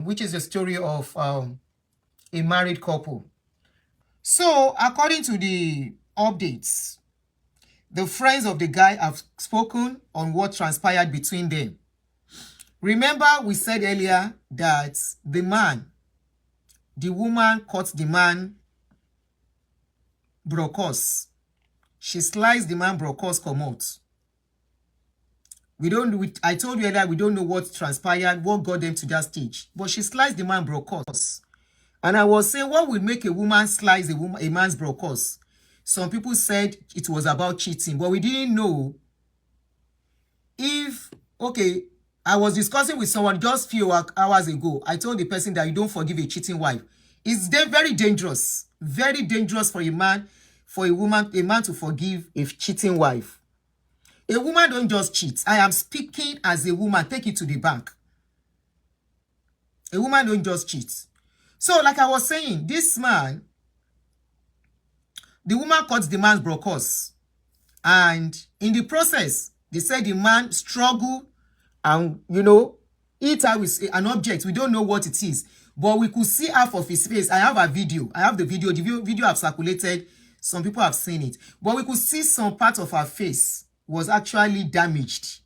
which is the story of a married couple. So, according to the updates, the friends of the guy have spoken on what transpired between them. Remember, we said earlier that the woman caught the man brocos. She sliced the man brocos come out. I told you earlier, we don't know what transpired, what got them to that stage. But she sliced the man brocos. And I was saying, what would make a woman slice a man's brocos? Some people said it was about cheating, but we didn't know if, okay, I was discussing with someone just a few hours ago. I told the person that you don't forgive a cheating wife. It's very dangerous for a man, a man to forgive a cheating wife. A woman don't just cheat. I am speaking as a woman. Take it to the bank. A woman don't just cheat. So, like I was saying, this man, the woman cut the man's brocos. And in the process, they said the man struggled and, hit her with an object. We don't know what it is. But we could see half of his face. I have a video. I have the video. The video have circulated. Some people have seen it. But we could see some part of her face was actually damaged.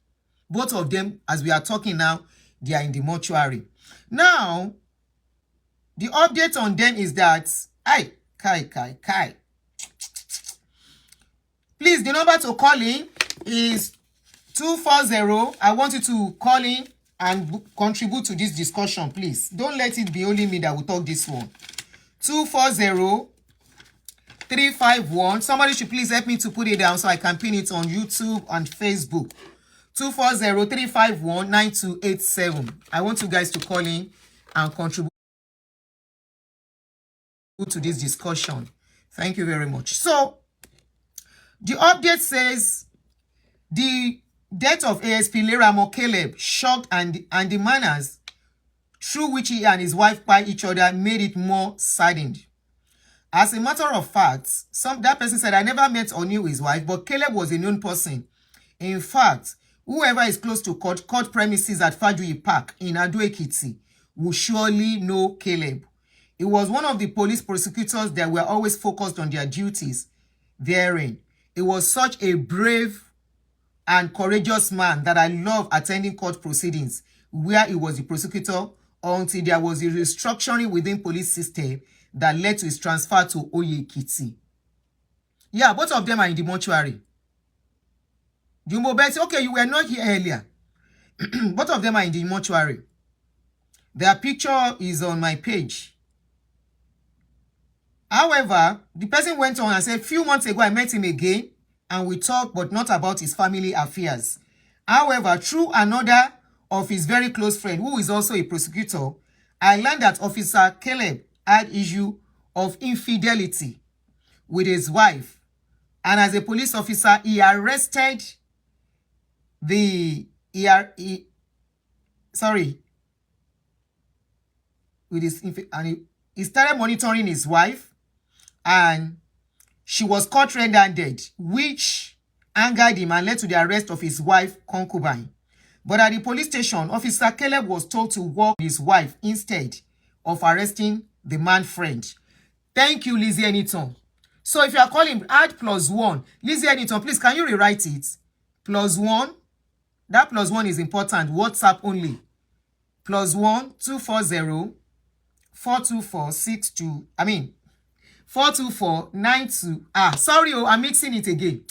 Both of them, as we are talking now, they are in the mortuary. Now, the update on them is that, Kai. Please, the number to call in is 240. I want you to call in and contribute to this discussion, please. Don't let it be only me that will talk this one. 240-351. Somebody should please help me to put it down so I can pin it on YouTube and Facebook. 240-351-9287. I want you guys to call in and contribute to this discussion. Thank you very much. So, the update says the death of ASP Leramo Caleb shocked and the manners through which he and his wife by each other made it more saddened. As a matter of fact, that person said, I never met or knew his wife, but Caleb was a known person. In fact, whoever is close to court premises at Fajuyi Park in Ado-Ekiti will surely know Caleb. He was one of the police prosecutors that were always focused on their duties therein. He was such a brave and courageous man that I love attending court proceedings where he was the prosecutor until there was a restructuring within police system that led to his transfer to Oye-Ekiti. Yeah, both of them are in the mortuary. Okay, you were not here earlier. Both of them are in the mortuary. Their picture is on my page. However, the person went on and said, a few months ago, I met him again and we talked, but not about his family affairs. However, through another of his very close friend, who is also a prosecutor, I learned that Officer Caleb had issue of infidelity with his wife. And as a police officer, he arrested he started monitoring his wife, and she was caught red-handed, which angered him and led to the arrest of his wife concubine. But at the police station, Officer Caleb was told to work with his wife instead of arresting the man friend. Thank you, Lizzie Eniton. So if you are calling, add +1. Lizzie Eniton, please, can you rewrite it? +1. That +1 is important. WhatsApp only. +1 240 424 62. 42492. I'm mixing it again.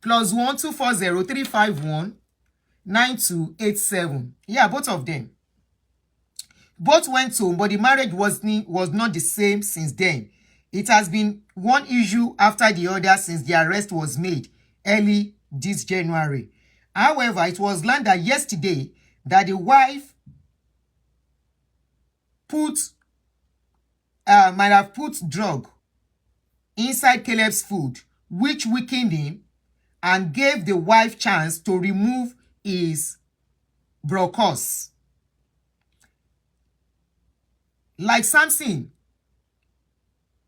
+1 240 351 9287. Yeah, both of them. Both went home, but the marriage was not the same since then. It has been one issue after the other since the arrest was made early this January. However, it was learned that yesterday that the wife might have put drug inside Caleb's food, which weakened him and gave the wife chance to remove his brocos. Like Samson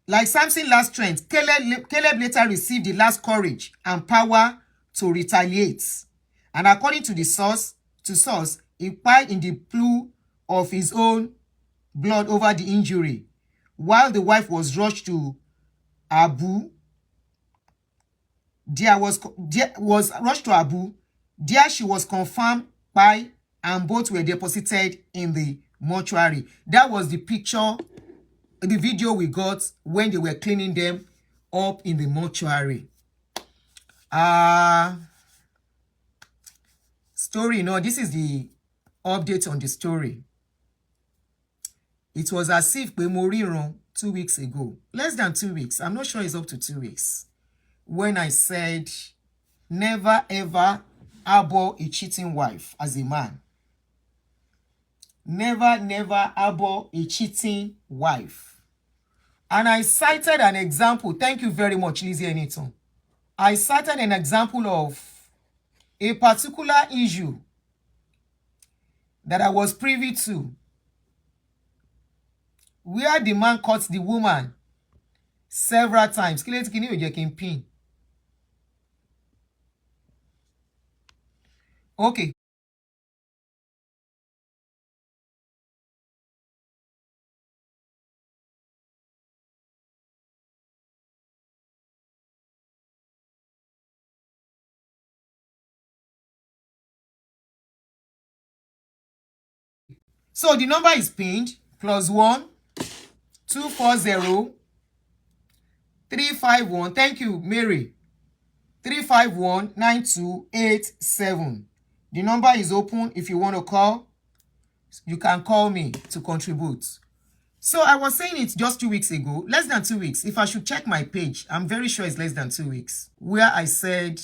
last strength, Caleb later received the last courage and power to retaliate. And according to the source, he died in the pool of his own blood over the injury, while the wife was rushed to Abu. There was rushed to Abu. There she was confirmed by, and both were deposited in the mortuary. That was the picture, the video we got when they were cleaning them up in the mortuary. Story, no, this is the update on the story. It was as if Bemoriron 2 weeks ago, less than 2 weeks, I'm not sure it's up to 2 weeks, when I said never ever harbor a cheating wife as a man. Never harbor a cheating wife. And I cited an example. Thank you very much, Lizzie Eniton. I cited an example of a particular issue that I was privy to, where the man caught the woman several times. Okay. So the number is pinned. +1 240 351. Thank you, Mary. 351 9287. The number is open. If you want to call, you can call me to contribute. So I was saying it just 2 weeks ago, less than 2 weeks. If I should check my page, I'm very sure it's less than 2 weeks, where I said,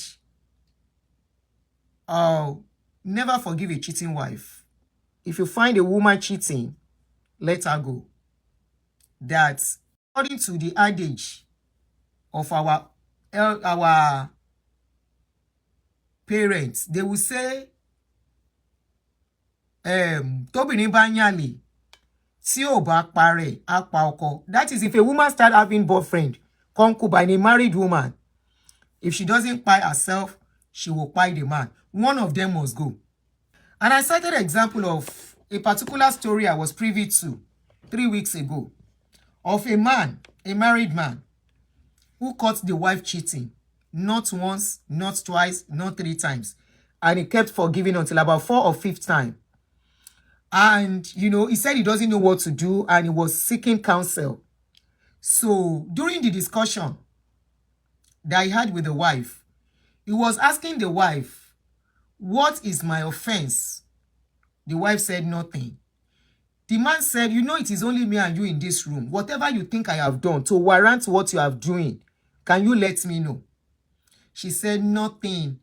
oh, never forgive a cheating wife. If you find a woman cheating, let her go. That according to the adage of our parents, they will say, tóbìnrin bá yànlè tí ò bá parẹ́ á pa ọkọ. That is, if a woman start having boyfriend, concubine, a married woman, if she doesn't pay herself, she will pay the man. One of them must go. And I cited an example of a particular story I was privy to 3 weeks ago, of a man, a married man, who caught the wife cheating, not once, not twice, not 3 times. And he kept forgiving until about 4th or 5th time. And, you know, he said he doesn't know what to do, and he was seeking counsel. So during the discussion that he had with the wife, he was asking the wife, what is my offense? The wife said nothing. The man said, you know, it is only me and you in this room. Whatever you think I have done to warrant what you are doing, can you let me know? She said nothing.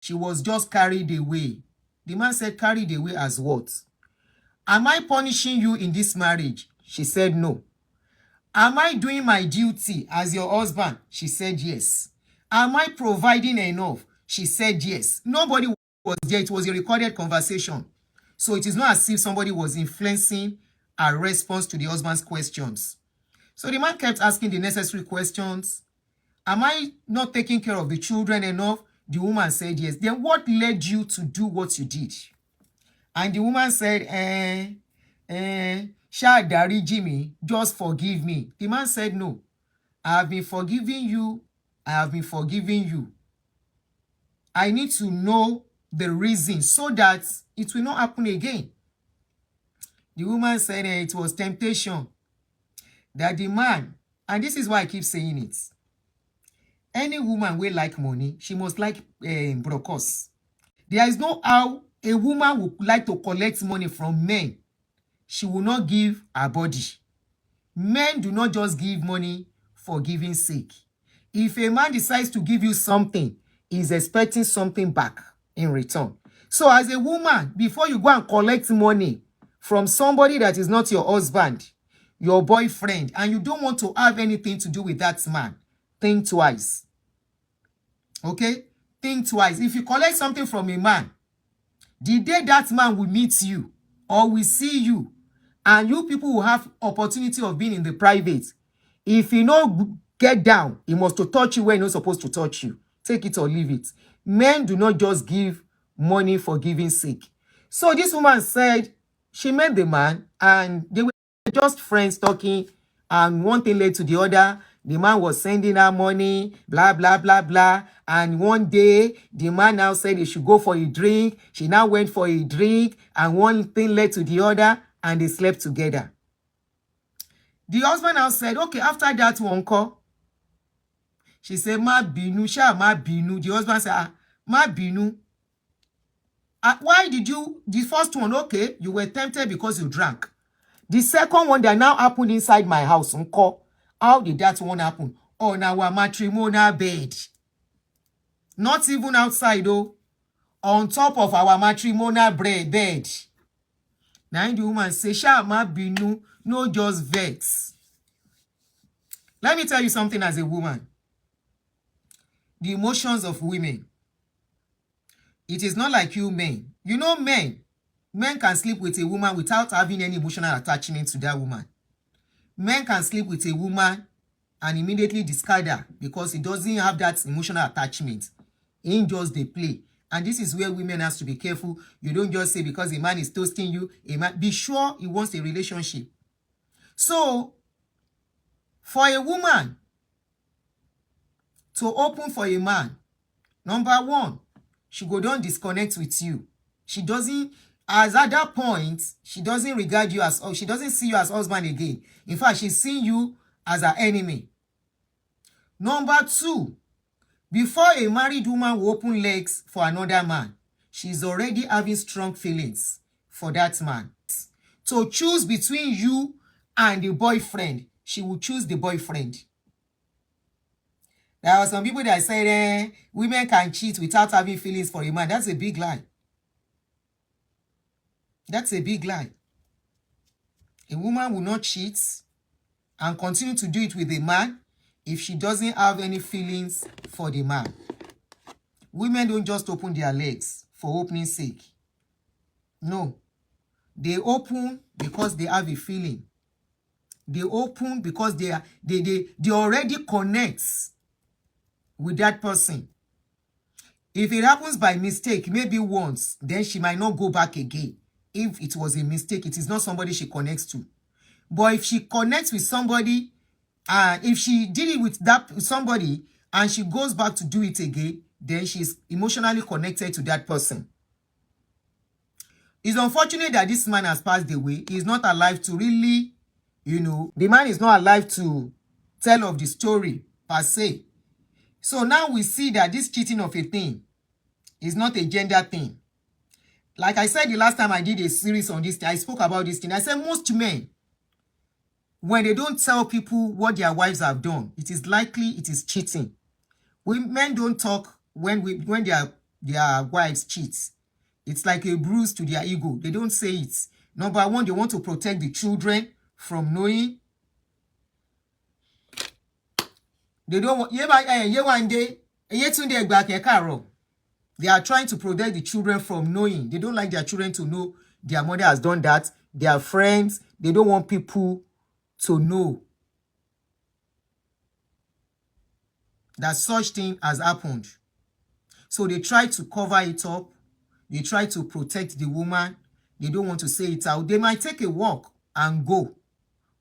She was just carried away. The man said, carried away as what? Am I punishing you in this marriage? She said no. Am I doing my duty as your husband? She said yes. Am I providing enough? She said yes. Nobody was there. It was a recorded conversation. So it is not as if somebody was influencing her response to the husband's questions. So the man kept asking the necessary questions. Am I not taking care of the children enough? The woman said yes. Then what led you to do what you did? And the woman said, Sha dáríjì mí, just forgive me. The man said, no, I have been forgiving you. I have been forgiving you. I need to know the reason so that it will not happen again. The woman said it was temptation. That the man, and this is why I keep saying it, any woman will like money, she must like brokers. There is no how a woman would like to collect money from men. She will not give her body. Men do not just give money for giving sake. If a man decides to give you something, he's expecting something back in return. So as a woman, before you go and collect money from somebody that is not your husband, your boyfriend, and you don't want to have anything to do with that man, think twice. Okay? Think twice. If you collect something from a man, the day that man will meet you or will see you, and you people will have opportunity of being in the private, if you know get down, he must to touch you where he's not supposed to touch you. Take it or leave it. Men do not just give money for giving sake. So this woman said she met the man and they were just friends talking, and one thing led to the other. The man was sending her money, blah, blah, blah, blah. And one day, the man now said he should go for a drink. She now went for a drink, and one thing led to the other, and they slept together. The husband now said, okay, after that one call, she said, ma binu, sha ma binu. The husband said, ma binu. Why did you, the first one, okay, you were tempted because you drank. The second one that now happened inside my house, uncle, how did that one happen? On our matrimonial bed. Not even outside, though. On top of our matrimonial bed. Now the woman say, sha ma binu, no just vex. Let me tell you something as a woman. The emotions of women. It is not like you men. You know men. Men can sleep with a woman without having any emotional attachment to that woman. Men can sleep with a woman and immediately discard her because he doesn't have that emotional attachment. He just they play. And this is where women have to be careful. You don't just say because a man is toasting you, a man, be sure he wants a relationship. So, for a woman to open for a man, number one, she go don't disconnect with you. She doesn't, as at that point, she doesn't regard you as, she doesn't see you as husband again. In fact, she's seeing you as her enemy. Number two, before a married woman will open legs for another man, she's already having strong feelings for that man. To choose between you and the boyfriend, she will choose the boyfriend. There are some people that said women can cheat without having feelings for a man. That's a big lie. That's a big lie. A woman will not cheat and continue to do it with a man if she doesn't have any feelings for the man. Women don't just open their legs for opening sake. No. They open because they have a feeling. They open because they already connect with that person. If it happens by mistake, maybe once, then she might not go back again. If it was a mistake, it is not somebody she connects to. But if she connects with somebody, if she did it with that somebody and she goes back to do it again, then she's emotionally connected to that person. It's unfortunate that this man has passed away. He's not alive to really, the man is not alive to tell of the story per se. So now we see that this cheating of a thing is not a gender thing. Like I said the last time I did a series on this, I spoke about this thing. I said most men, when they don't tell people what their wives have done, it is likely it is cheating. Men don't talk when their wives cheat. It's like a bruise to their ego. They don't say it. Number one, they want to protect the children from knowing. They don't want. They are trying to protect the children from knowing. They don't like their children to know their mother has done that. Their friends, they don't want people to know that such thing has happened. So they try to cover it up. They try to protect the woman. They don't want to say it out. They might take a walk and go,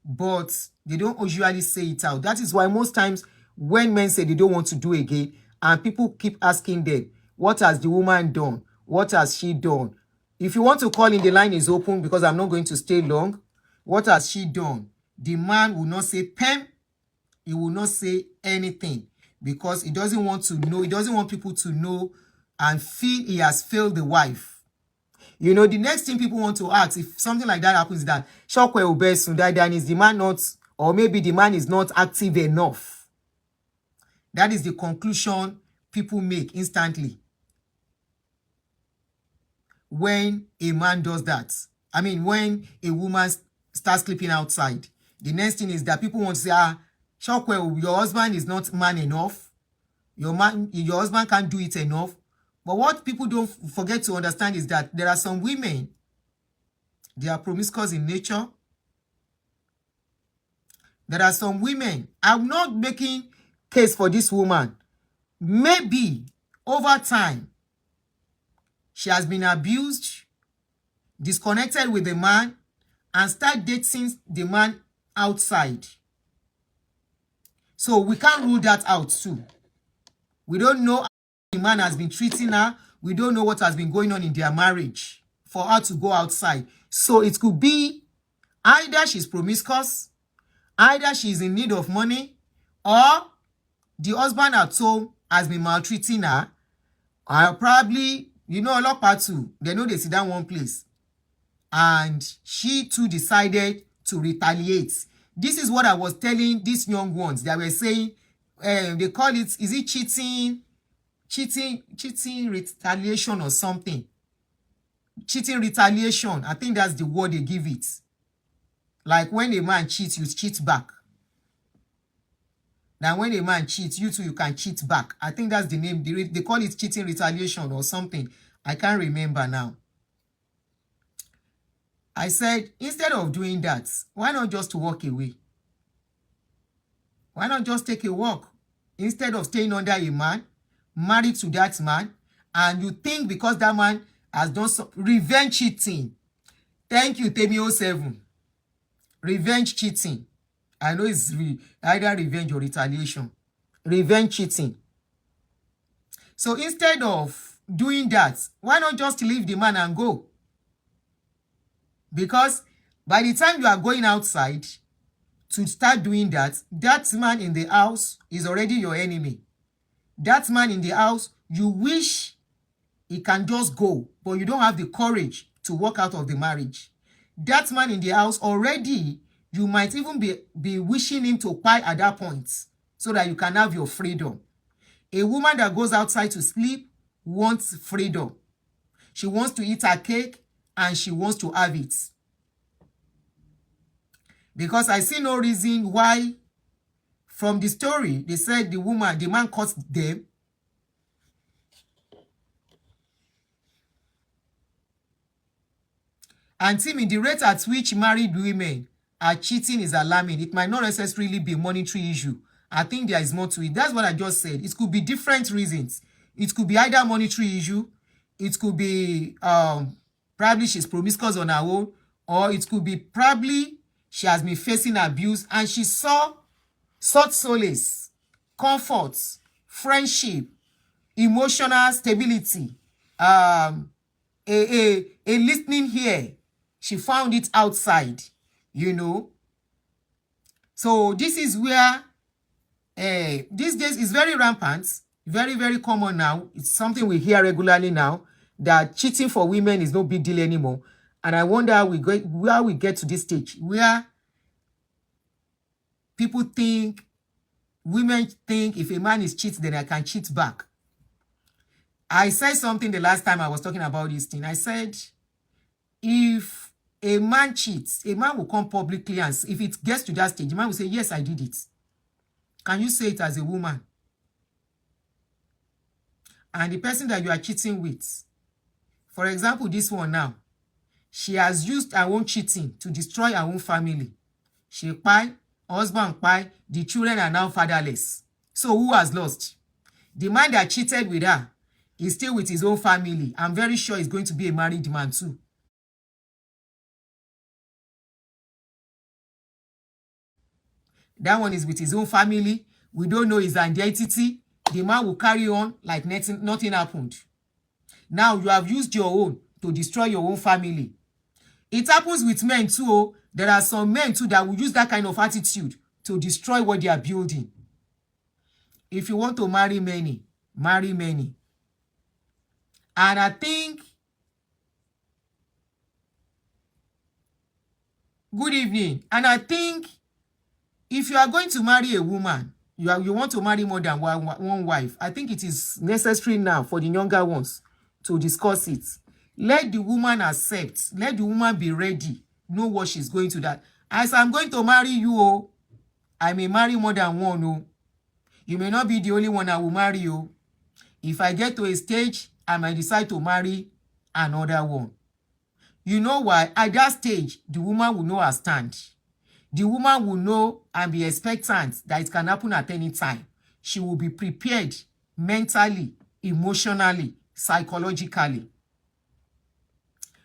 but they don't usually say it out. That is why most times when men say they don't want to do again, and people keep asking them, what has the woman done? What has she done? If you want to call in, the line is open because I'm not going to stay long. What has she done? The man will not say pen. He will not say anything because he doesn't want to know. He doesn't want people to know and feel he has failed the wife. The next thing people want to ask, if something like that happens, that Shokwe Obesun, then is the man not, or maybe the man is not active enough. That is the conclusion people make instantly when a man does that. I mean, when a woman starts sleeping outside, the next thing is that people want to say, Shokwe, your husband is not man enough. Your husband can't do it enough. But what people don't forget to understand is that there are some women, they are promiscuous in nature. There are some women, I'm not making case for this woman. Maybe over time, she has been abused, disconnected with the man, and start dating the man outside. So we can't rule that out too. We don't know how the man has been treating her. We don't know what has been going on in their marriage for her to go outside. So it could be either she's promiscuous, either she's in need of money, or the husband at home has been maltreating her. Or probably, you know, a lot part too, they know they sit down one place. And she too decided to retaliate. This is what I was telling these young ones. They were saying, they call it, is it cheating retaliation or something? Cheating retaliation. I think that's the word they give it. Like when a man cheats, you cheat back. Now when a man cheats, you too, you can cheat back. I think that's the name. They call it cheating retaliation or something. I can't remember now. I said, instead of doing that, why not just walk away? Why not just take a walk? Instead of staying under a man, married to that man, and you think because that man has done some revenge cheating. Thank you, Temi07. Revenge cheating. I know it's either revenge or retaliation. Revenge cheating. So instead of doing that, why not just leave the man and go? Because by the time you are going outside to start doing that, that man in the house is already your enemy. That man in the house, you wish he can just go, but you don't have the courage to walk out of the marriage. That man in the house already, you might even be wishing him to pie at that point so that you can have your freedom. A woman that goes outside to sleep wants freedom. She wants to eat her cake and she wants to have it. Because I see no reason why, from the story, they said the man caught them. And Timmy, the rate at which married women are cheating is alarming. It might not necessarily be a monetary issue. I think there is more to it. That's what I just said. It could be different reasons. It could be either monetary issue. It could be probably she's promiscuous on her own. Or it could be probably she has been facing abuse and she sought solace, comfort, friendship, emotional stability, a listening ear. She found it outside, you know. So this is where these days is very rampant, very, very common now. It's something we hear regularly now, that cheating for women is no big deal anymore. And I wonder how we get to this stage where people think, women think if a man is cheating, then I can cheat back. I said something the last time I was talking about this thing. I said, if a man cheats, a man will come publicly and if it gets to that stage, the man will say, yes, I did it. Can you say it as a woman? And the person that you are cheating with, for example, this one now, she has used her own cheating to destroy her own family. She pie, husband pie, the children are now fatherless. So who has lost? The man that cheated with her is still with his own family. I'm very sure he's going to be a married man too. That one is with his own family. We don't know his identity. The man will carry on like nothing happened. Now you have used your own to destroy your own family. It happens with men too. There are some men too that will use that kind of attitude to destroy what they are building. If you want to marry many, marry many. And I think, good evening. And I think if you are going to marry a woman, you want to marry more than one wife, I think it is necessary now for the younger ones to discuss it. Let the woman accept. Let the woman be ready. Know what she's going to that. As I'm going to marry you, oh, I may marry more than one. Oh. You may not be the only one I will marry you. Oh. If I get to a stage, I might decide to marry another one. You know why? At that stage, the woman will know her stand. The woman will know and be expectant that it can happen at any time. She will be prepared mentally, emotionally, psychologically.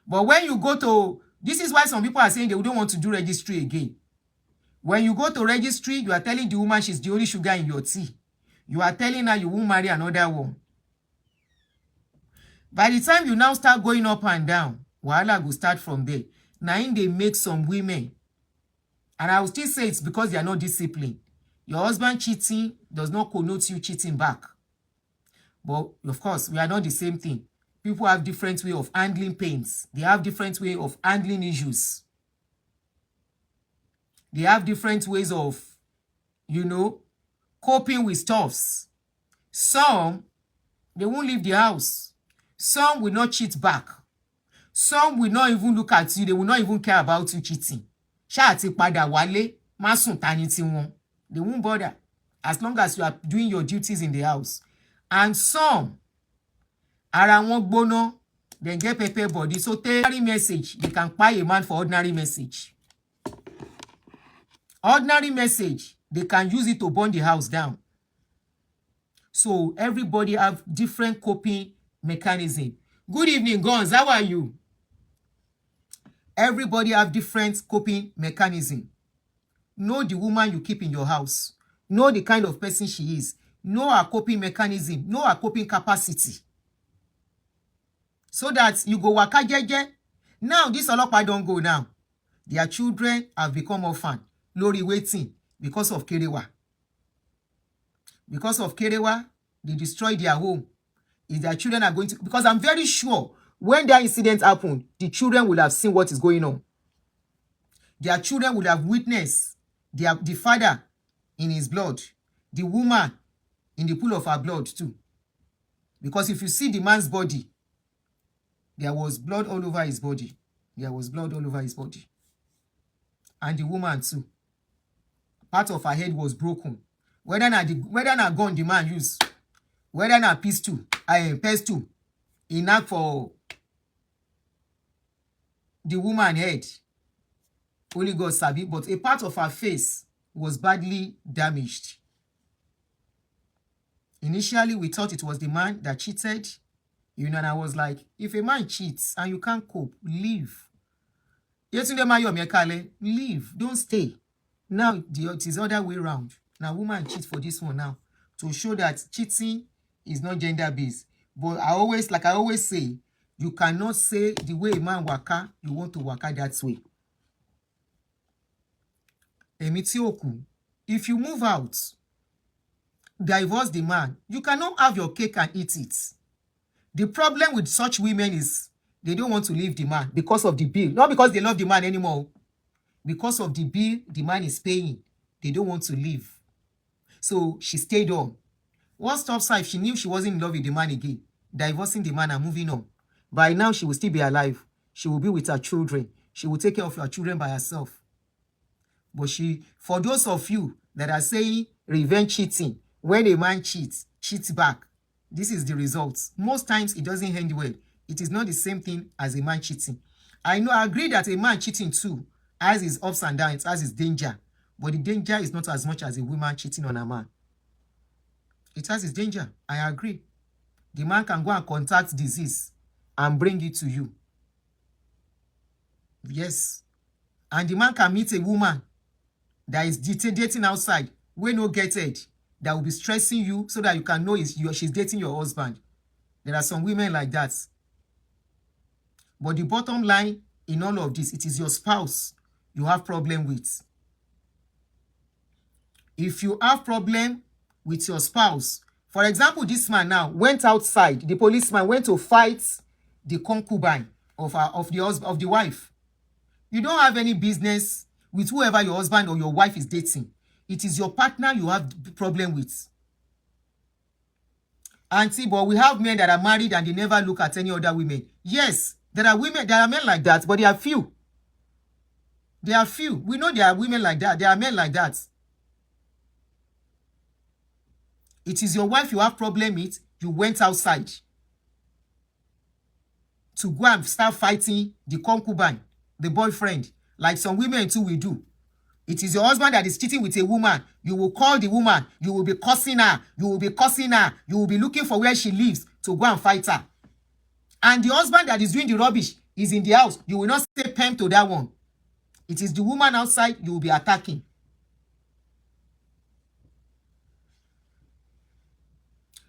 But when you go to, this is why some people are saying they don't want to do registry again. When you go to registry, you are telling the woman she's the only sugar in your tea. You are telling her you won't marry another one. By the time you now start going up and down, wahala will start from there. Now they make some women, and I will still say it's because they are not disciplined. Your husband cheating does not connote you cheating back. But of course, we are not the same thing. People have different way of handling pains. They have different way of handling issues. They have different ways of, you know, coping with stuffs. Some, they won't leave the house. Some will not cheat back. Some will not even look at you. They will not even care about you cheating. Ṣá ti padà wálé, má sùn tani tí wọn. They won't bother as long as you are doing your duties in the house. And some, ara wọn gbóná, they get pepper body. So ordinary message, they can buy a man for ordinary message. Ordinary message, they can use it to burn the house down. So everybody have different coping mechanism. Good evening, Guns. How are you? Everybody have different coping mechanism. Know the woman you keep in your house. Know the kind of person she is. Know her coping mechanism. Know her coping capacity. So that you go waka jeje. Now, this Olopa don't go now. Their children have become orphan. Lori waiting because of Kerewa. Because of Kerewa, they destroy their home. If their children are going to... Because I'm very sure when that incident happened, the children will have seen what is going on. Their children will have witnessed the father in his blood, the woman in the pool of her blood too. Because if you see the man's body, there was blood all over his body. There was blood all over his body. And the woman too. Part of her head was broken. Whether not gun the man used, whether not pistol, enough for the woman head. Only God sabi, but a part of her face was badly damaged. Initially, we thought it was the man that cheated. You know, and I was like, if a man cheats and you can't cope, leave. Leave. Don't stay. Now, it is the other way around. Now, woman cheats for this one now. To show that cheating is not gender-based. But I always say, you cannot say the way a man waka, you want to waka that way. If you move out, divorce the man, you cannot have your cake and eat it. The problem with such women is they don't want to leave the man because of the bill. Not because they love the man anymore. Because of the bill the man is paying. They don't want to leave. So she stayed on. What stops her if she knew she wasn't in love with the man again? Divorcing the man and moving on. By now, she will still be alive. She will be with her children. She will take care of her children by herself. But for those of you that are saying revenge cheating, when a man cheats back, this is the result. Most times it doesn't end well. It is not the same thing as a man cheating. I agree that a man cheating too has his ups and downs, has his danger. But the danger is not as much as a woman cheating on a man. It has its danger. I agree. The man can go and contact disease and bring it to you. Yes. And the man can meet a woman that is dating outside, we no get it, that will be stressing you so that you can know she's dating your husband. There are some women like that. But the bottom line in all of this, it is your spouse you have problem with. If you have problem with your spouse, for example, this man now went outside, the policeman went to fight the concubine of the wife. You don't have any business with whoever your husband or your wife is dating. It is your partner you have problem with. Auntie, but we have men that are married and they never look at any other women. Yes, there are men like that, but they are few. They are few. We know there are women like that. There are men like that. It is your wife you have problem with. You went outside to go and start fighting the concubine, the boyfriend, like some women too will do. It is your husband that is cheating with a woman. You will call the woman. You will be cursing her. You will be cursing her. You will be looking for where she lives to go and fight her. And the husband that is doing the rubbish is in the house, you will not say pen to that one. It is the woman outside you will be attacking.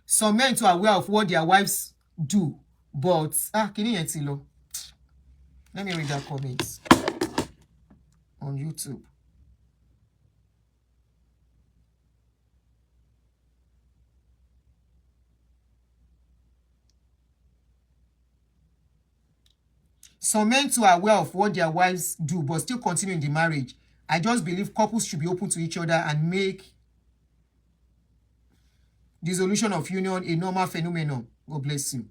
Some men too are aware of what their wives do, but kini yẹn ti lọ. Let me read that comment on YouTube. Some men too are aware of what their wives do, but still continue in the marriage. I just believe couples should be open to each other and make dissolution of union a normal phenomenon. God bless you.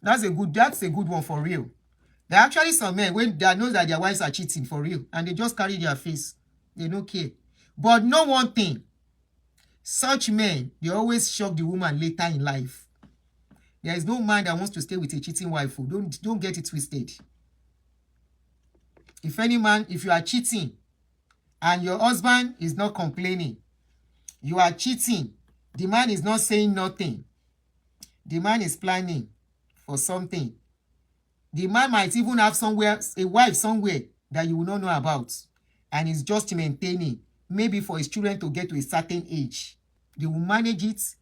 That's a good one for real. There are actually some men when they know that their wives are cheating for real, and they just carry their face. They don't care. But know one thing. Such men, they always shock the woman later in life. There is no man that wants to stay with a cheating wife. Don't get it twisted. If any man, if you are cheating and your husband is not complaining, you are cheating, the man is not saying nothing, the man is planning for something, the man might even have a wife somewhere that you will not know about, and is just maintaining, maybe for his children to get to a certain age. They will manage it.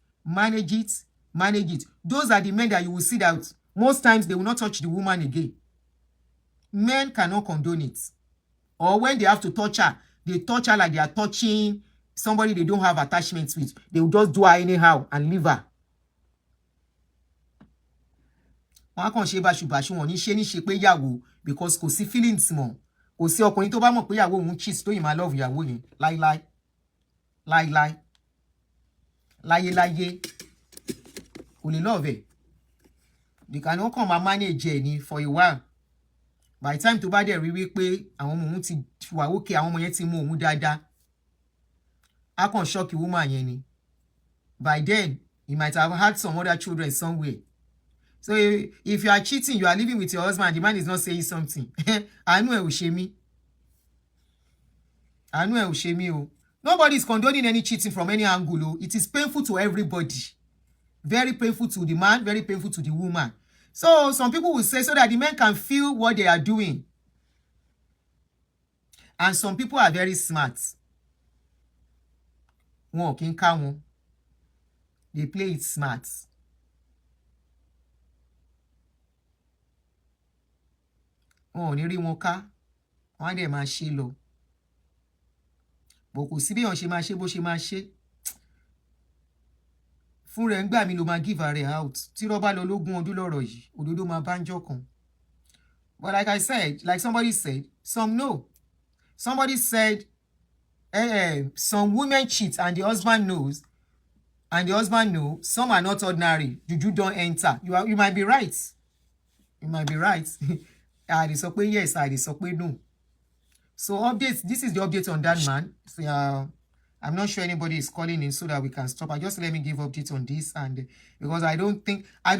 Those are the men that you will see that most times they will not touch the woman again. Men cannot condone it. Or when they have to touch her, they touch her like they are touching somebody they don't have attachments with. They will just do her anyhow and leave her. Wọ́n kàn ṣe báṣubàṣu wọn ní ṣe pé yàwó because kò sí feelings mọ́. Kò sí ọkùnrin tó bá mọ̀ pé yàwó òun cheat tó yìí máa love yàwó yẹn. Láyé. Kò lè love ẹ̀. They cannot come and manage ẹ̀ ni for a while. By the time tó bá dẹ̀ rí wípé àwọn ọmọ òun ti wà okay, àwọn ọmọ yẹn ti mú òun dáadáa, a kàn shock woman yẹn ni. By then, he might have had some other children somewhere. So if you are cheating, you are living with your husband, the man is not saying something. I know it will shame me. Nobody is condoning any cheating from any angle. It is painful to everybody. Very painful to the man, very painful to the woman. So some people will say so that the men can feel what they are doing. And some people are very smart. They play it smart. Ní rí wọn ká, wọ́n á dẹ̀ máa ṣe lọ. Bó kò sí bí wọ́n ṣe máa ṣe bó ṣe máa ṣe. Fún rẹ̀ ńgbà mi ló máa give her out. Tí rọ́ bá lọ lógún ọdún lọ́rọ̀ yìí, òdodo máa bá ń jọ́ kan. But like I said, like somebody said, some know. Somebody said, some women cheat and the husband knows. And the husband knows. Some are not ordinary. Juju don't enter. You might be right. You might be right. I sọ pé yes, I sọ pé no. So updates, this is the update on that man. So, I'm not sure anybody is calling in so that we can stop. Just let me give updates on this, and because I don't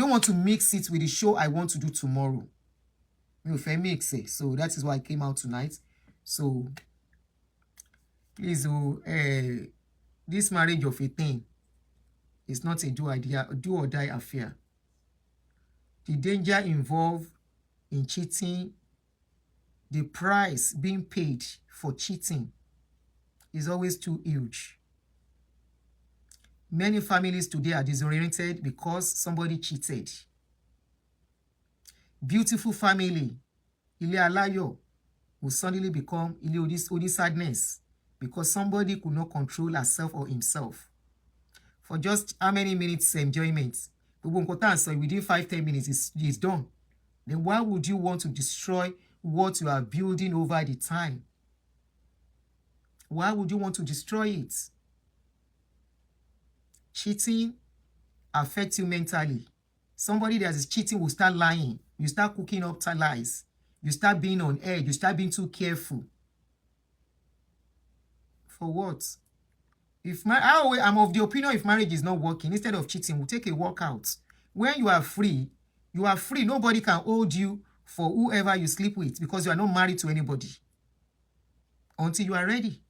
want to mix it with the show I want to do tomorrow. So that is why I came out tonight. So please, this marriage of a thing is not a do or die affair. The danger involved in cheating, the price being paid for cheating is always too huge. Many families today are disoriented because somebody cheated. Beautiful family, Ilé Aláyọ̀, will suddenly become Ilé sadness because somebody could not control herself or himself. For just how many minutes enjoyment? Within 5-10 minutes is done. Then why would you want to destroy what you are building over the time? Why would you want to destroy it? Cheating affects you mentally. Somebody that is cheating will start lying. You start cooking up lies. You start being on edge. You start being too careful. For what? I'm of the opinion if marriage is not working, instead of cheating, we'll take a walkout. When you are free. Nobody can hold you for whoever you sleep with because you are not married to anybody. Until you are ready.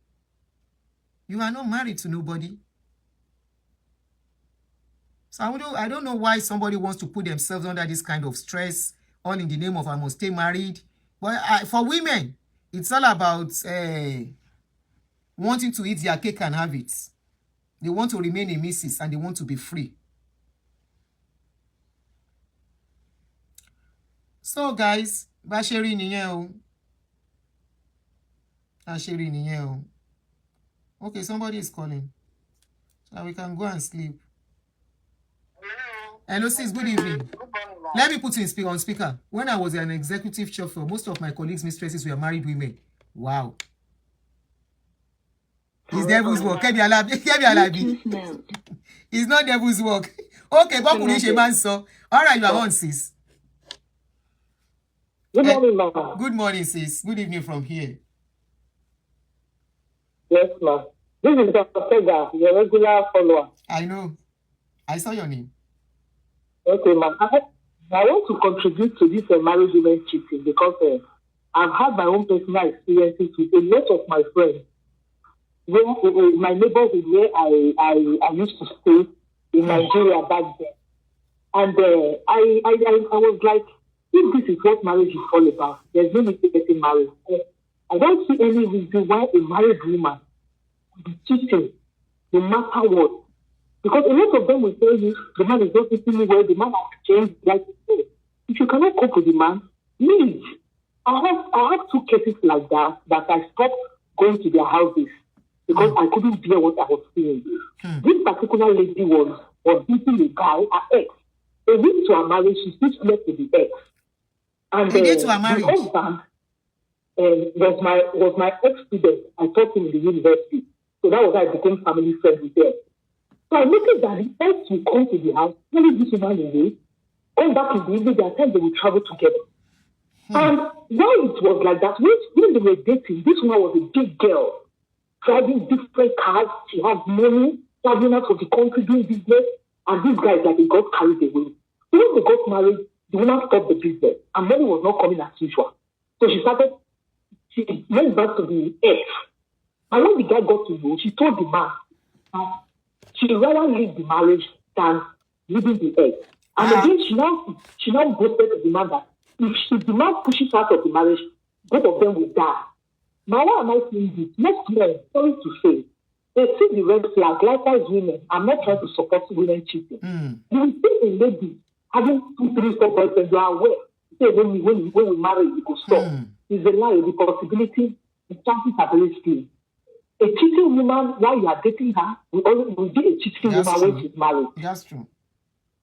You are not married to nobody. So I don't know why somebody wants to put themselves under this kind of stress all in the name of I must stay married. But for women, it's all about wanting to eat their cake and have it. They want to remain a missus and they want to be free. So guys, Basheri niyen o. Okay, somebody is calling. So we can go and sleep. Hello, sis, good evening. Let me put you on speaker. When I was an executive chauffeur, most of my colleagues' mistresses were married women. Wow. It's devil's work. It's not devil's work. Okay, but all right, you are on, sis. Good morning, ma'am. Good morning, sis. Good evening from here. Yes, ma'am. This is Dr. Pega, your regular follower. I know. I saw your name. Okay, ma'am. I want to contribute to this marriage women cheating because I've had my own personal experiences with a lot of my friends. Where my neighborhood where I used to stay in Nigeria back then. And I was like, if this is what marriage is all about, there's no need to get married. I don't see any reason why a married woman would be cheating, no matter what. Because a lot of them will tell you, the man is not treating me well, the man has changed. Like, if you cannot cope with the man, leave. I have 2 cases like that I stopped going to their houses because I couldn't bear what I was seeing. This particular lady was beating a guy, her ex. A week to her marriage, she still slept with the ex. And the husband was my ex-student. I taught him in the university. So that was how I became family friends with them. So I noticed that the ex will come to the house, carry this woman away, come back in the evening, there are times they will travel together. And while it was like that, when they were dating, this woman was a big girl, driving different cars, she has money, traveling out of the country, doing business, and this guy is like he got carried away. So when they got married, the woman stopped the business, and money was not coming as usual. So she went back to the ex. And when the guy got to know, she told the man she'd rather leave the marriage than leaving the ex. And again, she now boasted to the man that if the man pushes her out of the marriage, both of them will die. Now, why am I saying this? Most men, sorry to say, they see the red flag. Likewise, women. I'm not trying to support women cheating. You will see a lady having 2, 3 boyfriends, you are aware. Say when we marry, you go stop. It's a lie. The possibility, the chances are very slim. A cheating woman, while you are dating her, will be a cheating woman when she's married. That's true.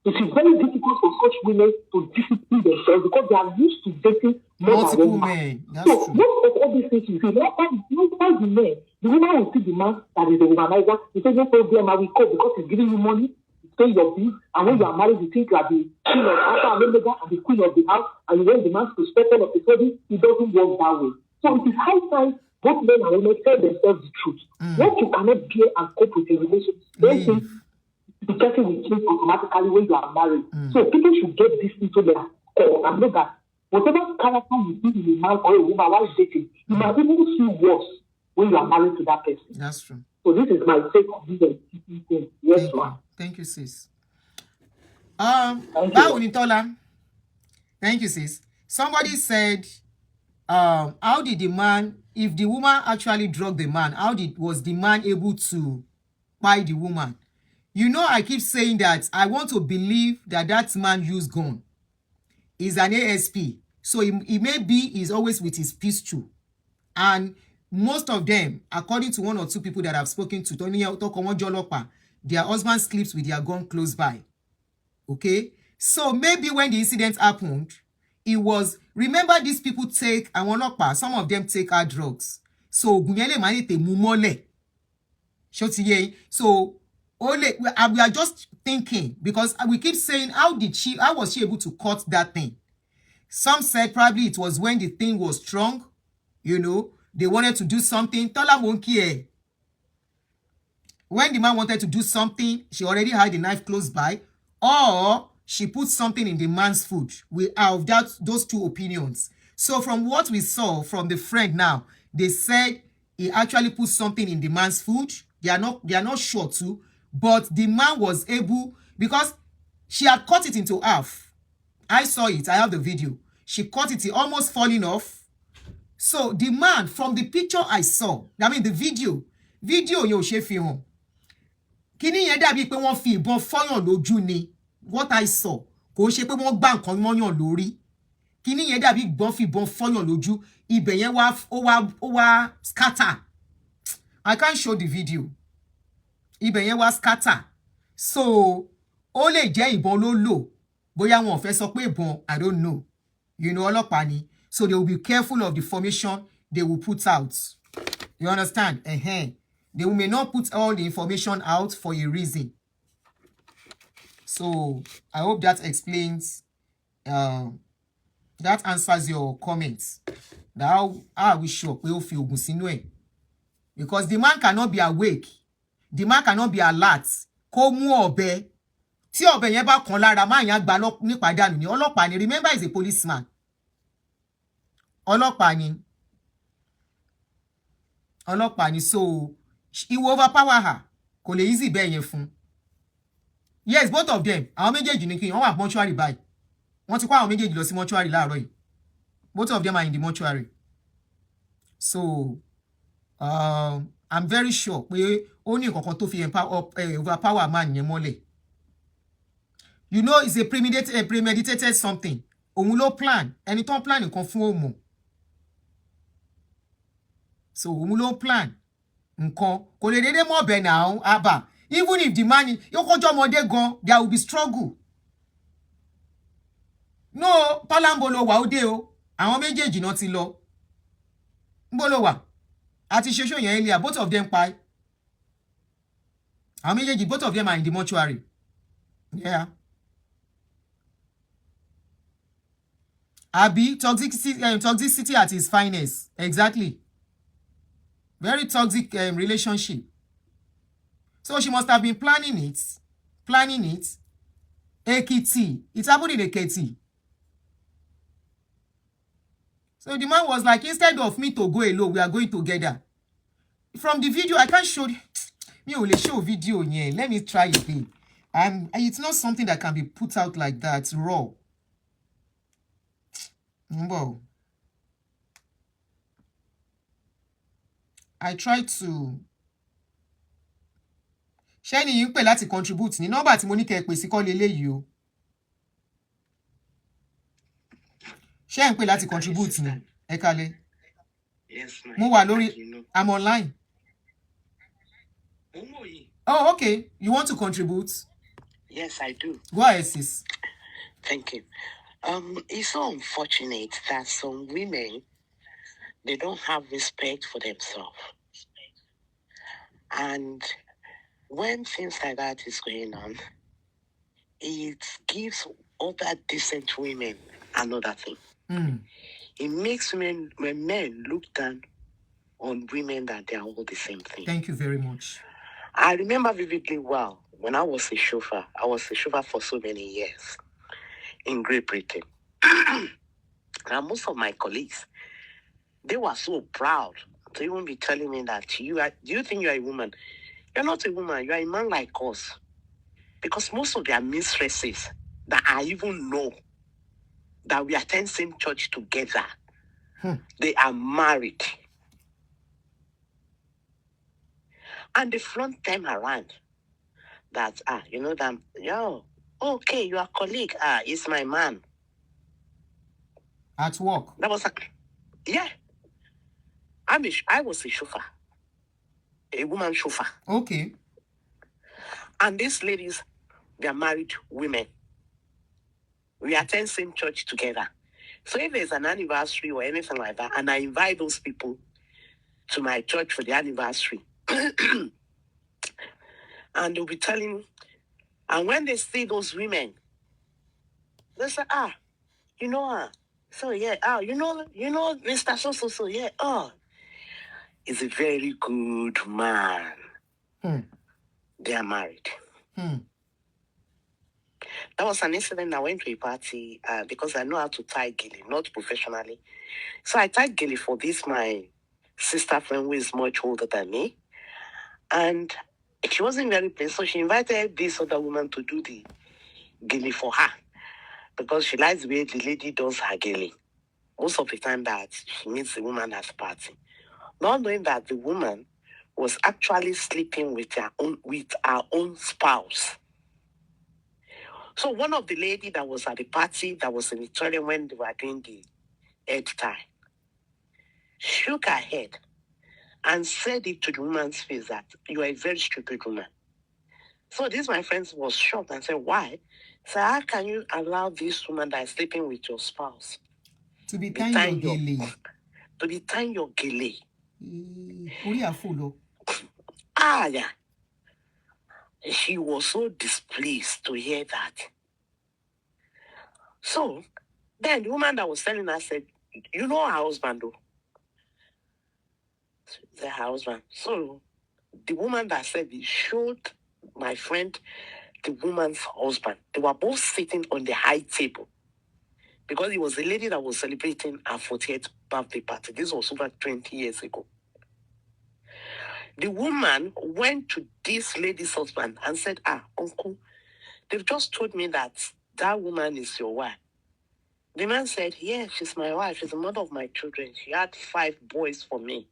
It is very difficult for such women to discipline themselves because they are used to dating multiple men. So most of all these things you see, not the men, the woman will see the man that is the womanizer. He says, no problem, I will cope because he's giving you money, he's paying your bills, and when you are married, you think you are the queen of Alpha and Omega and the queen of the house, and you want the man to step all of a sudden, it doesn't work that way. So it is high time both men and women tell themselves the truth. What you cannot bear and cope with a relationship, don't think the person will change automatically when you are married. So people should get this into their core and know that whatever character you see in a man or a woman while dating, you might even see worse when you are married to that person. That's true. So this is my take on this thing. Yes, ma'am. Thank you, sis. Thank you, sis. Somebody said, how did the man, if the woman actually drugged the man, was the man able to buy the woman? You know, I keep saying that I want to believe that man used gun. He's an ASP. So he may be, he's always with his pistol. And most of them, according to 1 or 2 people that I've spoken to, their husband sleeps with their gun close by. Okay? So maybe when the incident happened, it was, remember these people take, some of them take hard drugs. So, so, we are just thinking, because we keep saying, how was she able to cut that thing? Some said probably it was when the thing was strong, you know, they wanted to do something. When the man wanted to do something, she already had the knife close by, or she put something in the man's food. We have those 2 opinions. So from what we saw from the friend now, they said he actually put something in the man's food. They are not sure too, but the man was able, because she had cut it into half. I saw it. I have the video. She cut it almost falling off. So the man, from the picture I saw, I mean the video yóò ṣe fi hàn. Kíní yẹn dàbí pé wọ́n fi ìbọn fọ́yàn lójú ni. What I saw, kò ṣe pé wọ́n gbá nǹkan mọ́yàn lórí. Kíní yẹn dàbí ìbọn fi ìbọn fọ́yàn lójú. Ibẹ̀ yẹn ó wá scatter. I can't show the video. Ibẹ̀ yẹn wá scatter. So ó lè jẹ́ ìbọn ló lò. Bóyá wọn ò fẹ́ sọ pé ìbọn, I don't know. You know, ọlọ́pàá ni. So they will be careful of the formation they will put out. You understand? They may not put all the information out for a reason. So I hope that explains, that answers your comments. How are we sure pé ó fi oògùn sínú ẹ̀? Because the man cannot be awake. The man cannot be alert. Kó mú ọ̀bẹ. Tí ọ̀bẹ yẹn bá kàn lára, máa yẹn gbà nípa dànù ni. Ọlọ́pàá ni. Remember, he's a policeman. Ọlọ́pàá ni. So he will overpower her. Kò lè easy bẹ́ẹ̀ yẹn fún. Yes, both of them. Àwọn méjèèjì ni kí wọ́n wà mortuary báyìí. Wọ́n ti kó àwọn méjèèjì lọ sí mortuary láàárọ̀ yìí. Both of them are in the mortuary. So I'm very sure pé ó ní nǹkan tó fi overpower man yẹn mọ́lẹ̀. You know, it's a premeditated something. Òun ló plan. Ẹni tó ń plan nǹkan fún òmò. So òun ló plan nǹkan. Kò lè dédé mọ́ ọ̀bẹ náà àbá. Even if the man yóò kọjọ́ ọmọdé gan, there will be struggle. No, Tọ́lámbó ló wà ó dé o. Àwọn méjèèjì náà ti lọ. Ńbó ló wà? Àti ṣe show yẹn earlier, both of them pa. Àwọn méjèèjì, both of them are in the mortuary. Yeah. Abi, toxicity at its finest. Exactly. Very toxic relationship. So she must have been planning it. Ekiti. It happened in Ekiti. So the man was like, instead of me to go alone, we are going together. From the video, I can't show. Me only show video. Yeah, let me try again. It's not something that can be put out like that, raw. Wow. I try to. Ṣé ni yín pè láti contribute ní nọ́mbà tí mo ní kẹ́ pè sí kọ́ leléyìí o. Ṣé ń pè láti contribute ní ẹ kálẹ́? Yes, ma'am. Mo wà lórí, I'm online. Oh, okay. You want to contribute? Yes, I do. Go ahead, sis. Thank you. It's so unfortunate that some women, they don't have respect for themselves. And when things like that is going on, it gives other decent women another thing. It makes men look down on women that they are all the same thing. Thank you very much. I remember vividly well when I was a chauffeur. I was a chauffeur for so many years in Great Britain. And most of my colleagues, they were so proud to even be telling me that do you think you are a woman? You're not a woman, you are a man like us. Because most of their mistresses that I even know that we attend same church together, they are married. And the front time around that, okay, you are colleague, it's my man. At work? That was yeah. I was a chauffeur. A woman chauffeur. Okay. And these ladies, they are married women. We attend same church together. So if there's an anniversary or anything like that, and I invite those people to my church for the anniversary, and they'll be telling, and when they see those women, they say, you know her. So yeah, you know Mr. So, yeah, he's a very good man. They are married. That was an incident. I went to a party because I know how to tie gilly, not professionally. So I tied gilly for this, my sister friend who is much older than me. And she wasn't very pleased. So she invited this other woman to do the gilly for her. because she likes the way the lady does her gele. Most of the time that she meets the woman at the party. Not knowing that the woman was actually sleeping with her own spouse. So one of the lady that was at the party that was in the toilet when they were doing the head tie shook her head and said it to the woman's face that you are a very stupid woman. So this my friend was shocked and said, why? So how can you allow this woman that is sleeping with your spouse to be tying your gele? To be tying your gele. Yeah. She was so displeased to hear that. So then the woman that was telling her said, you know her husband though? The husband. So the woman that said it showed my friend the woman's husband. They were both sitting on the high table because it was a lady that was celebrating her 40th birthday party. This was over 20 years ago. The woman went to this lady's husband and said, uncle, they've just told me that woman is your wife. The man said, yes, she's my wife. She's the mother of my children. She had 5 boys for me.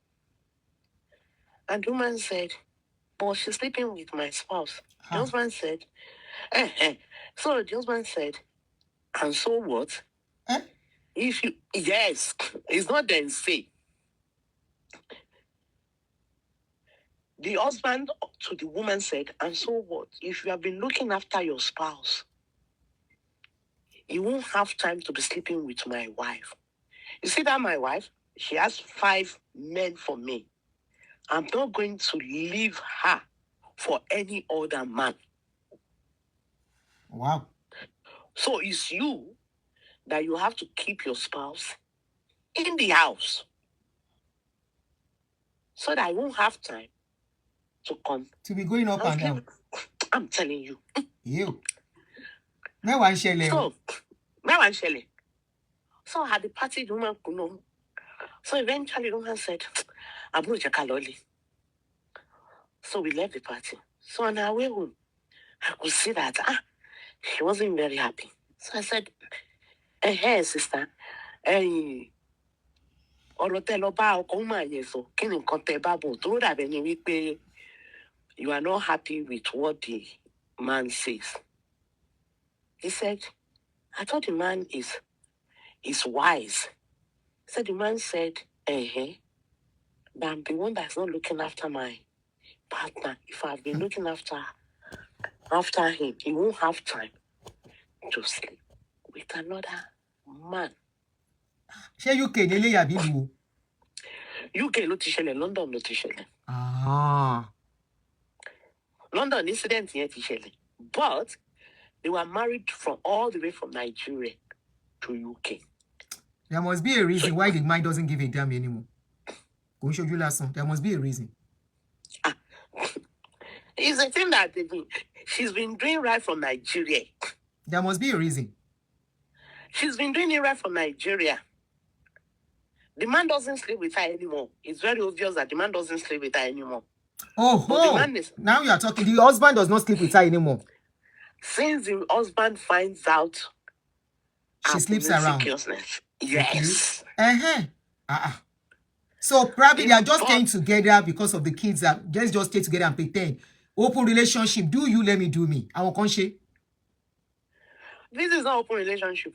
And the woman said, but she's sleeping with my spouse. The husband said, So the husband said, and so what? If you, yes, it's not then say. The husband to the woman said, and so what? If you have been looking after your spouse, you won't have time to be sleeping with my wife. You see that my wife, she has 5 men for me. I'm not going to leave her for any other man. Wow. So it's you that you have to keep your spouse in the house so that I won't have time to come. To be going up and down. I'm telling you. You. So at the party, the woman could know. So eventually the woman said, so we left the party. So on our way home, I could see that she wasn't very happy. So I said, hey, sister, you are not happy with what the man says. He said, I thought the man is wise. So the man said, but I'm the one that's not looking after my partner. If I've been looking after him, he won't have time to sleep with another man. UK nílé yàbí lu. UK ló ti ṣẹlẹ̀, London ló ti ṣẹlẹ̀. London incident yẹn ti ṣẹlẹ̀. But they were married from all the way from Nigeria to UK. There must be a reason why the man doesn't give a damn anymore. There must be a reason. It's a thing that she's been doing right from Nigeria. There must be a reason. She's been doing it right from Nigeria. The man doesn't sleep with her anymore. It's very obvious that the man doesn't sleep with her anymore. Now you are talking. The husband does not sleep with her anymore. Since the husband finds out she sleeps around. Yes. Okay. So probably they are just staying together because of the kids that let's just stay together and pretend. Open relationship. Do you, let me do me. I won't conscious. This is not open relationship.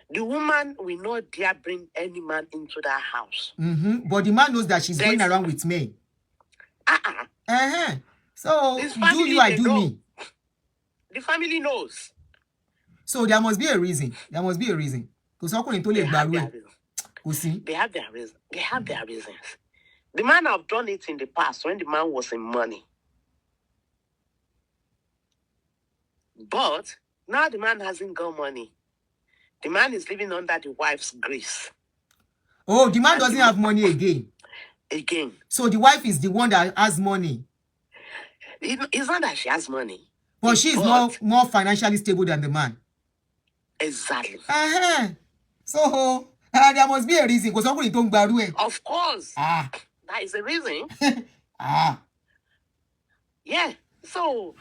The woman will not dare bring any man into that house. But the man knows that she's going around with men. So do you, I do me. The family knows. So there must be a reason. There must be a reason. Because how can you They have their reasons. They have their reasons. The man have done it in the past when the man was in money. But now the man hasn't got money. The man is living under the wife's grace. Oh, the man doesn't have money again. So the wife is the one that has money. It's not that she has money. But she's more financially stable than the man. Exactly. So there must be a reason. Of course. That is the reason. Yeah. So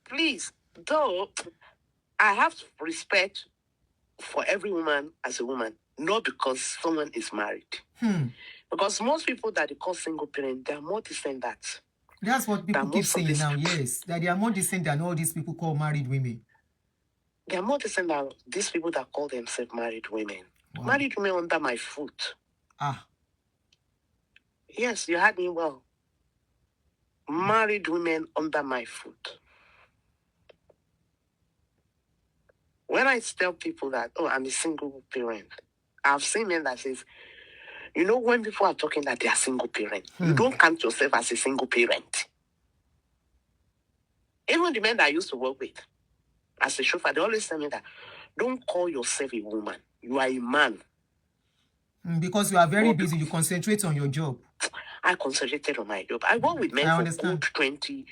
please, though, I have respect for every woman as a woman, not because someone is married. Because most people that they call single parent, they are more decent than that. That's what people keep saying now, yes. That they are more decent than all these people call married women. They are more decent than these people that call themselves married women. Wow. Married women under my foot. Yes, you heard me well. Married women under my foot. When I tell people that, oh, I'm a single parent, I've seen men that says, you know, when people are talking that they are single parent, you don't count yourself as a single parent. Even the men that I used to work with as a chauffeur, they always tell me that, don't call yourself a woman. You are a man. Because you are very busy, you concentrate on your job. I concentrated on my job. I work with men for good 20 years.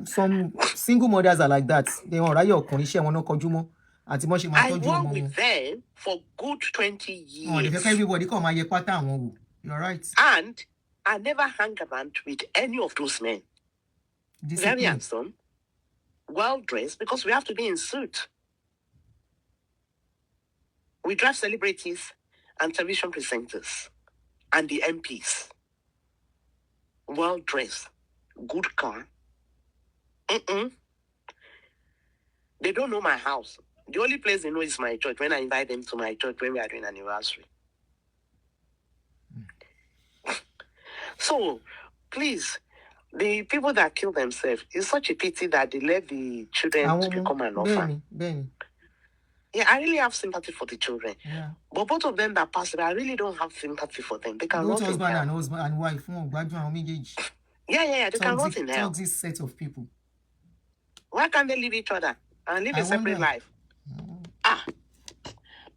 Some single mothers are like that. They want I work with them for good 20 years. Oh, everybody come You're right. And I never hang around with any of those men. Very handsome, well dressed, because we have to be in suit. We drive celebrities and television presenters and the MPs. Well dressed, good car. They don't know my house. The only place they know is my church when I invite them to my church when we are doing an anniversary. So, please, the people that kill themselves, it's such a pity that they let the children to become an orphan. Yeah, I really have sympathy for the children. Yeah. But both of them that passed away, I really don't have sympathy for them. They can rot in hell. Husband and wife. Yeah. They can rot in hell. This set of people. Why can't they live each other and live a separate life?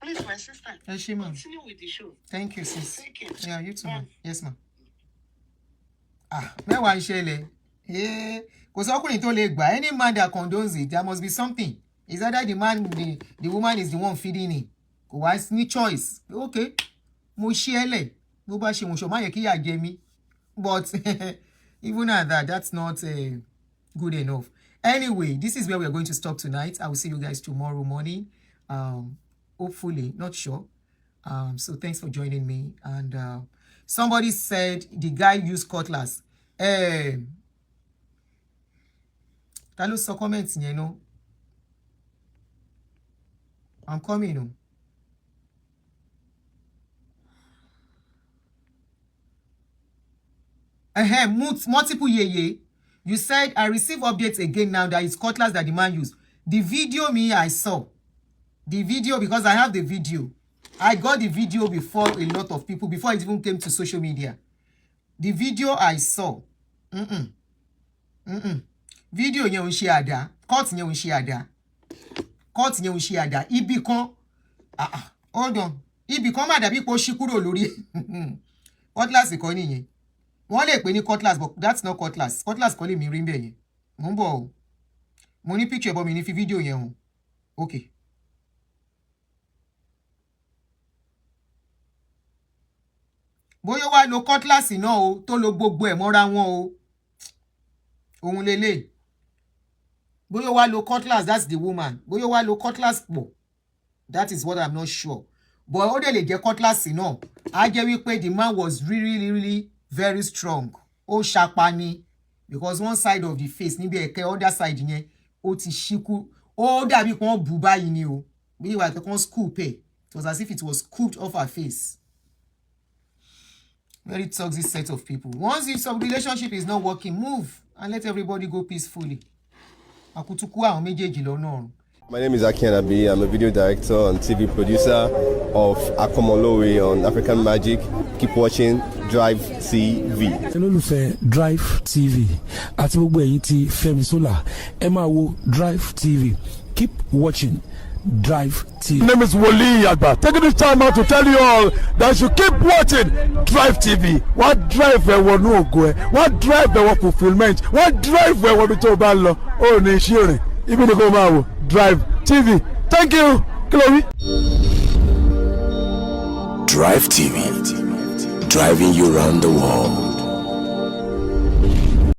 Please, my sister, continue with the show. Thank you, sis. Thank you. Yeah, you too, man. Yes, ma'am. Any man that condones it, there must be something. Is either the man, the woman is the one feeding it. Why is any choice? Okay. But even at that, that's not good enough. Anyway, this is where we are going to stop tonight. I will see you guys tomorrow morning. Hopefully, not sure. So thanks for joining me. And somebody said the guy used cutlass. That was some comments, you know. I'm coming. Multiple ye. You said I receive updates again now that it's cutlass that the man used. The video I saw. The video, because I have the video. I got the video before a lot of people, before it even came to social media. The video I saw. Video nye unshi ada. Cut nye unshi ada. Cut nye unshi ada. Ibi kon. Hold on. Ibi kon ma dabi po shikuro lori. Cutlass ikon niyen. Wọ́n lè pè ní cutlass, but that's not cutlass. Cutlass kọ́ lè mi rí bẹ́ẹ̀ yẹn. Mo ń bọ̀ o. Mo ní picture but mi ní fi video yẹn o. Okay. Bóyá wá lo cutlass náà o, tó lo gbogbo ẹ̀ mọ́ra wọn o. Ohun lélẹ̀. Bóyá wá lo cutlass, that's the woman. Bóyá wá lo cutlass pọ̀. That is what I'm not sure. But ó dẹ̀ lè jẹ́ cutlass náà. Á jẹ́ wípé the man was really very strong. Ó ṣapani because one side of the face níbi ẹ̀kẹ́ other side yẹn ó ti ṣíkú. Ó dàbí kan bù báyìí ni o. Bí ìwà kan scoop ẹ̀. It was as if it was scooped off her face. Very toxic set of people. Once the relationship is not working, move and let everybody go peacefully. Akutuku àwọn méjèèjì lọ́nà ọ̀run. My name is Aunty. I'm a video director and TV producer of Akomolowe on African Magic. Keep watching Drivetv. Olólùfẹ́ Drivetv àti gbogbo ẹ̀yin tí Fẹ́mi Sola ẹ máa wo Drivetv. Keep watching Drivetv. My name is Wole Agba. Taking this time out to tell you all that you keep watching Drivetv. What drive ẹ̀wọ̀ ní ògo ẹ̀? What drive ẹ̀wọ̀ fulfilment? What drive ẹ̀wọ̀ bí tó bá lọ? Ó ní iṣẹ́ rẹ̀. Ibi ni kò máa wò. Drivetv. Thank you. Chloe. Drivetv. Driving you around the world.